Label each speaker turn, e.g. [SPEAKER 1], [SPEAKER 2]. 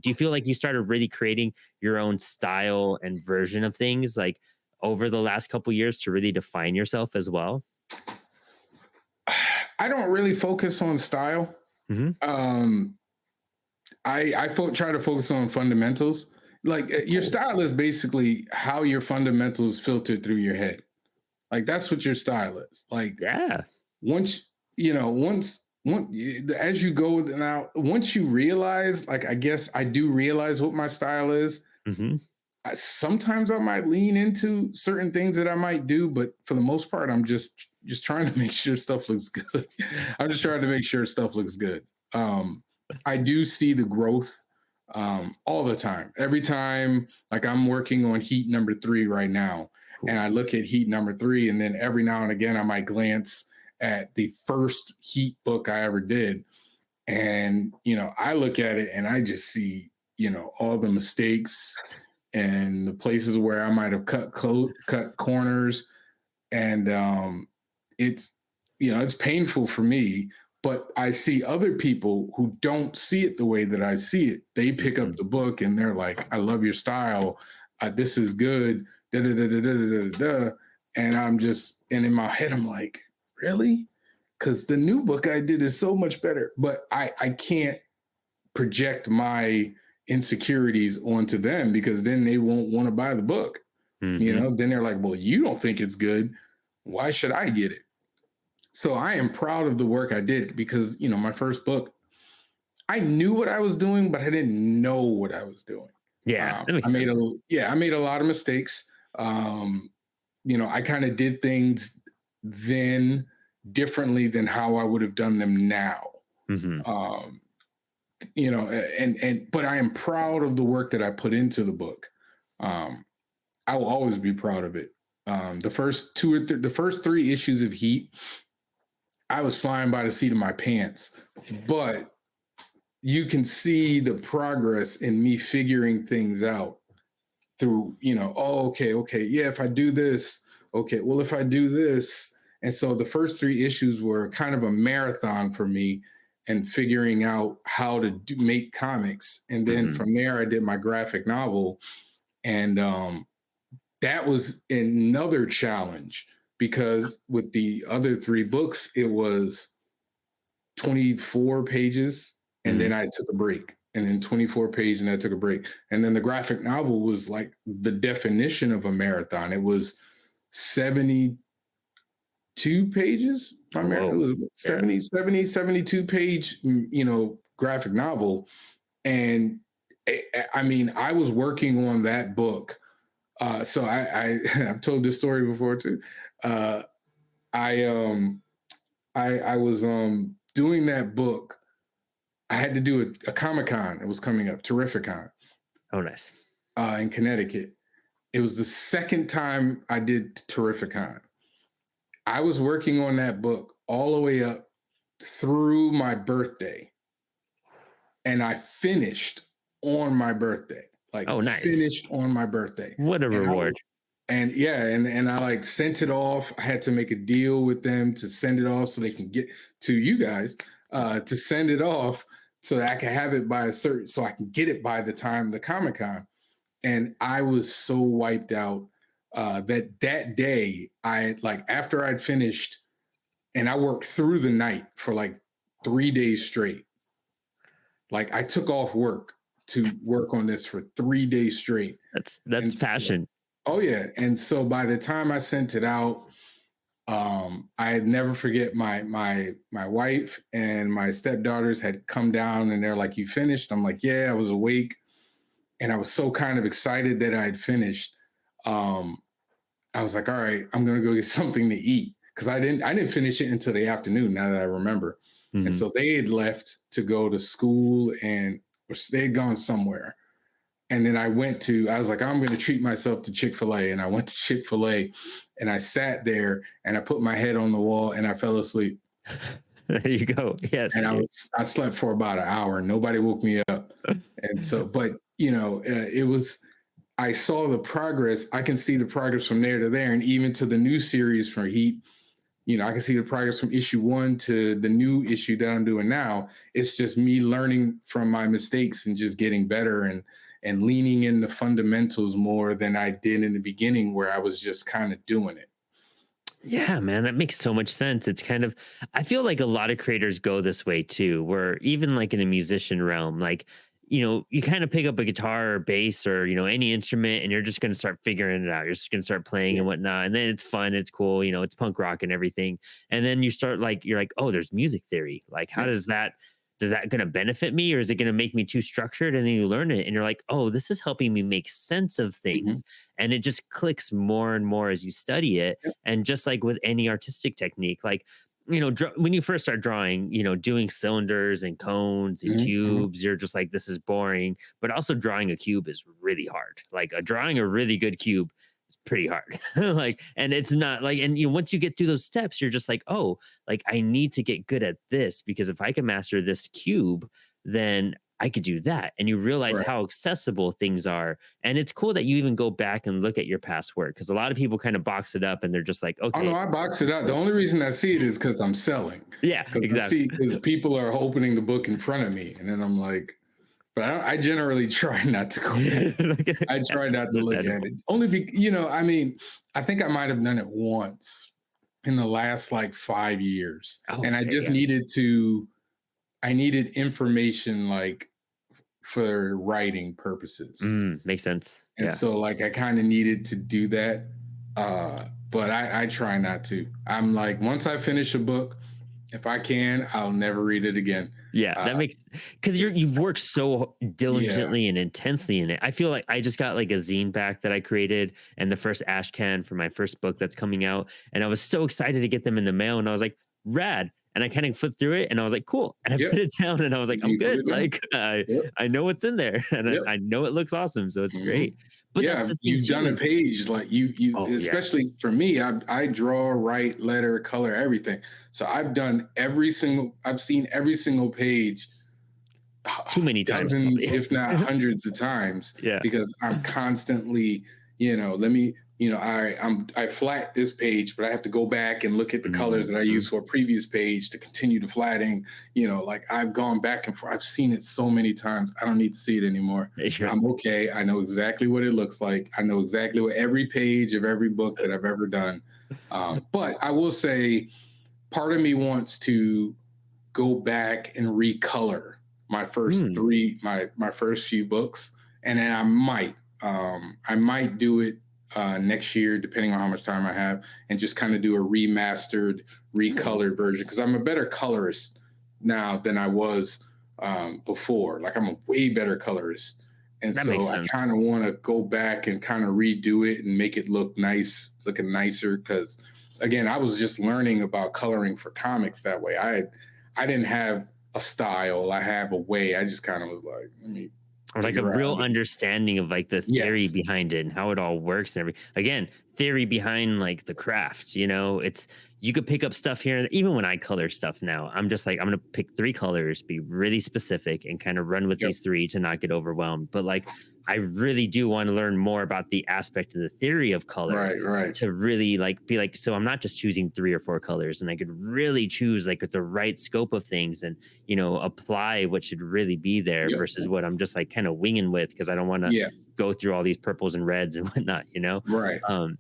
[SPEAKER 1] Do you feel like you started really creating your own style and version of things like over the last couple years to really define yourself as well?
[SPEAKER 2] I don't really focus on style.
[SPEAKER 1] Hmm.
[SPEAKER 2] Um, try to focus on fundamentals. Like your
[SPEAKER 1] Cool.
[SPEAKER 2] style is basically how your fundamentals filter through your head. Like that's what your style is. Like
[SPEAKER 1] Yeah.
[SPEAKER 2] once you know, once as you go now, once you realize, like I guess I do realize what my style is.
[SPEAKER 1] Hmm.
[SPEAKER 2] Sometimes I might lean into certain things that I might do, but for the most part, I'm just trying to make sure stuff looks good. I'm just trying to make sure stuff looks good. I do see the growth all the time. Every time, like I'm working on Heat number 3 right now, and
[SPEAKER 1] Cool.
[SPEAKER 2] I look at Heat number 3, and then every now and again, I might glance at the first Heat book I ever did, and I look at it and I just see all the mistakes and the places where I might have cut corners, and it's it's painful for me. But I see other people who don't see it the way that I see it. They pick up
[SPEAKER 1] Hmm.
[SPEAKER 2] the book and they're like, "I love your style. This is good." Da, da, da, da, da, da, da, da. And and in my head, I'm like, really? Because the new book I did is so much better. But I can't project my insecurities onto them because then they won't want to buy the book.
[SPEAKER 1] Hmm.
[SPEAKER 2] Then they're like, well, you don't think it's good. Why should I get it? So I am proud of the work I did because, my first book, I knew what I was doing, but I didn't know what I was doing.
[SPEAKER 1] Yeah, that
[SPEAKER 2] I
[SPEAKER 1] makes
[SPEAKER 2] made
[SPEAKER 1] sense.
[SPEAKER 2] I made a lot of mistakes. I kind of did things then differently than how I would have done them now.
[SPEAKER 1] Hmm.
[SPEAKER 2] Um, but I am proud of the work that I put into the book. Um, I will always be proud of it. The first 3 issues of Heat, I was flying by the seat of my pants, but you can see the progress in me figuring things out through, oh, okay, yeah, if I do this, okay, well, if I do this. And so the first 3 issues were kind of a marathon for me and figuring out how to make comics. And then
[SPEAKER 1] Hmm.
[SPEAKER 2] from there, I did my graphic novel. And that was another challenge because with the other 3 books, it was 24 pages. And
[SPEAKER 1] Hmm.
[SPEAKER 2] then I took a break. And then 24 pages, and I took a break. And then the graphic novel was like the definition of a marathon. It was 72 pages. It
[SPEAKER 1] Whoa.
[SPEAKER 2] was
[SPEAKER 1] Yeah.
[SPEAKER 2] 72 page, graphic novel. And I mean, I was working on that book. So I've told this story before too. Uh, I I was doing that book. I had to do a Comic Con. It was coming up, Terrificon,
[SPEAKER 1] Oh, nice.
[SPEAKER 2] in Connecticut. It was the second time I did Terrificon. I was working on that book all the way up through my birthday, and I finished on my birthday. Like
[SPEAKER 1] Oh, nice.
[SPEAKER 2] finished on my birthday,
[SPEAKER 1] What a
[SPEAKER 2] and I
[SPEAKER 1] reward.
[SPEAKER 2] and yeah, and I like sent it off. I had to make a deal with them to send it off so they can get to you guys to send it off so that I can have it by so I can get it by the time the Comic Con. And I was so wiped out that day. I like after I'd finished, and I worked through the night for like 3 days straight. Like I took off work to work on this for 3 days straight.
[SPEAKER 1] That's
[SPEAKER 2] And so,
[SPEAKER 1] passion.
[SPEAKER 2] oh yeah, and so by the time I sent it out, I'd never forget my wife and my stepdaughters had come down and they're like, "You finished?" I'm like, "Yeah, I was awake," and I was so kind of excited that I'd finished. Um, I was like, "All right, I'm gonna go get something to eat," because I didn't finish it until the afternoon. Now that I remember, and
[SPEAKER 1] Hmm.
[SPEAKER 2] so they had left to go to school or they had gone somewhere. And then I was like, I'm going to treat myself to Chick-fil-A. And I went to Chick-fil-A and I sat there and I put my head on the wall and I fell asleep.
[SPEAKER 1] There you go. Yes.
[SPEAKER 2] And I slept for about an hour. Nobody woke me up. And so, but it was, I saw the progress. I can see the progress from there to there. And even to the new series for Heat, I can see the progress from issue one to the new issue that I'm doing now. It's just me learning from my mistakes and just getting better and leaning in the fundamentals more than I did in the beginning, where I was just kind of doing it.
[SPEAKER 1] Yeah, man, that makes so much sense. It's kind of, I feel like a lot of creators go this way too, where even like in a musician realm, like, you kind of pick up a guitar or bass or, any instrument and you're just going to start figuring it out. You're just going to start playing
[SPEAKER 2] Yeah.
[SPEAKER 1] and whatnot. And then it's fun, it's cool, it's punk rock and everything. And then you start like, you're like, oh, there's music theory. Like, how
[SPEAKER 2] Yes.
[SPEAKER 1] does that going to benefit me or is it going to make me too structured? And then you learn it and you're like, oh, this is helping me make sense of
[SPEAKER 2] Mhm.
[SPEAKER 1] things. And it just clicks more and more as you study it.
[SPEAKER 2] Yep.
[SPEAKER 1] And just like with any artistic technique, like, when you first start drawing, doing cylinders and cones and
[SPEAKER 2] Mhm. Mhm.
[SPEAKER 1] cubes, you're just like, this is boring. But also drawing a cube is really hard. Like drawing a really good cube is pretty hard. Like, and it's not like, and once you get through those steps, you're just like, oh, like I need to get good at this because if I can master this cube, then I could do that. And you realize
[SPEAKER 2] Right.
[SPEAKER 1] how accessible things are. And it's cool that you even go back and look at your past work because a lot of people kind of box it up and they're just like,
[SPEAKER 2] Oh no,
[SPEAKER 1] okay,
[SPEAKER 2] I box it out. The only reason I see it is because I'm selling.
[SPEAKER 1] yeah,
[SPEAKER 2] Because I
[SPEAKER 1] exactly.
[SPEAKER 2] see because people are opening the book in front of me, and then I'm like, but I generally try not to go back.
[SPEAKER 1] Like,
[SPEAKER 2] I try
[SPEAKER 1] that's
[SPEAKER 2] not to look at
[SPEAKER 1] understandable.
[SPEAKER 2] it. Only I mean, I think I might have done it once in the last like 5 years.
[SPEAKER 1] Oh,
[SPEAKER 2] And I
[SPEAKER 1] okay,
[SPEAKER 2] just
[SPEAKER 1] yeah.
[SPEAKER 2] I needed information like for writing purposes.
[SPEAKER 1] Makes sense.
[SPEAKER 2] And
[SPEAKER 1] Yeah.
[SPEAKER 2] so like I kind of needed to do that. But I try not to. I'm like, once I finish a book, if I can, I'll never read it again.
[SPEAKER 1] Yeah,
[SPEAKER 2] Uh
[SPEAKER 1] that makes because you've worked so
[SPEAKER 2] yeah.
[SPEAKER 1] diligently and intensely in it. I feel like I just got like a zine back that I created and the first ash can for my first book that's coming out, and I was so excited to get them in the mail, and I was like, "Rad!" And I kind of flipped through it, and I was like, "Cool!" And I
[SPEAKER 2] Yep.
[SPEAKER 1] put it down, and I was like, "I'm
[SPEAKER 2] You put
[SPEAKER 1] good.
[SPEAKER 2] it down.
[SPEAKER 1] Like,
[SPEAKER 2] Yep.
[SPEAKER 1] I know what's in there, and
[SPEAKER 2] Yep.
[SPEAKER 1] I know it looks awesome, so it's
[SPEAKER 2] Mhm.
[SPEAKER 1] great." But that's
[SPEAKER 2] Yeah,
[SPEAKER 1] the thing
[SPEAKER 2] you've
[SPEAKER 1] too
[SPEAKER 2] done a
[SPEAKER 1] is,
[SPEAKER 2] page like you
[SPEAKER 1] oh yeah,
[SPEAKER 2] especially for me, I draw, write, letter, color, everything. So I've seen every single page
[SPEAKER 1] too many times
[SPEAKER 2] dozens,
[SPEAKER 1] probably.
[SPEAKER 2] if not hundreds of times
[SPEAKER 1] Yeah.
[SPEAKER 2] because I'm constantly, let me, I flat this page, but I have to go back and look at the colors that I
[SPEAKER 1] Mhm.
[SPEAKER 2] used for a previous page to continue the flatting. Like I've gone back and forth. I've seen it so many times. I don't need to see it anymore.
[SPEAKER 1] Yeah.
[SPEAKER 2] I'm okay. I know exactly what it looks like. I know exactly what every page of every book that I've ever done. But I will say, part of me wants to go back and recolor my first
[SPEAKER 1] Mm,
[SPEAKER 2] three my first few books, and then I might do it next year depending on how much time I have, and just kind of do a remastered recolored version because I'm a better colorist now than I was before. Like I'm a way better colorist, and
[SPEAKER 1] that makes
[SPEAKER 2] so I
[SPEAKER 1] sense.
[SPEAKER 2] kind of want to go back and kind of redo it and make it look nice, looking nicer. Because again, I was just learning about coloring for comics that way. I didn't have a style. I have a way. I just kind of was like, let me
[SPEAKER 1] Or like a
[SPEAKER 2] figure out.
[SPEAKER 1] real understanding of like the theory
[SPEAKER 2] Yes.
[SPEAKER 1] behind it and how it all works and everything. Again, theory behind like the craft, it's you could pick up stuff here. Even when I color stuff now, I'm just like, I'm gonna pick three colors, be really specific, and kind of run with
[SPEAKER 2] Yep.
[SPEAKER 1] these three to not get overwhelmed. But like I really do want to learn more about the aspect of the theory of color
[SPEAKER 2] Right. Right.
[SPEAKER 1] to really like be like, so I'm not just choosing three or four colors, and I could really choose like with the right scope of things and apply what should really be there
[SPEAKER 2] Yep.
[SPEAKER 1] versus what I'm just like kind of winging with because I don't want to
[SPEAKER 2] Yeah.
[SPEAKER 1] go through all these purples and reds and whatnot.
[SPEAKER 2] Right.
[SPEAKER 1] Um,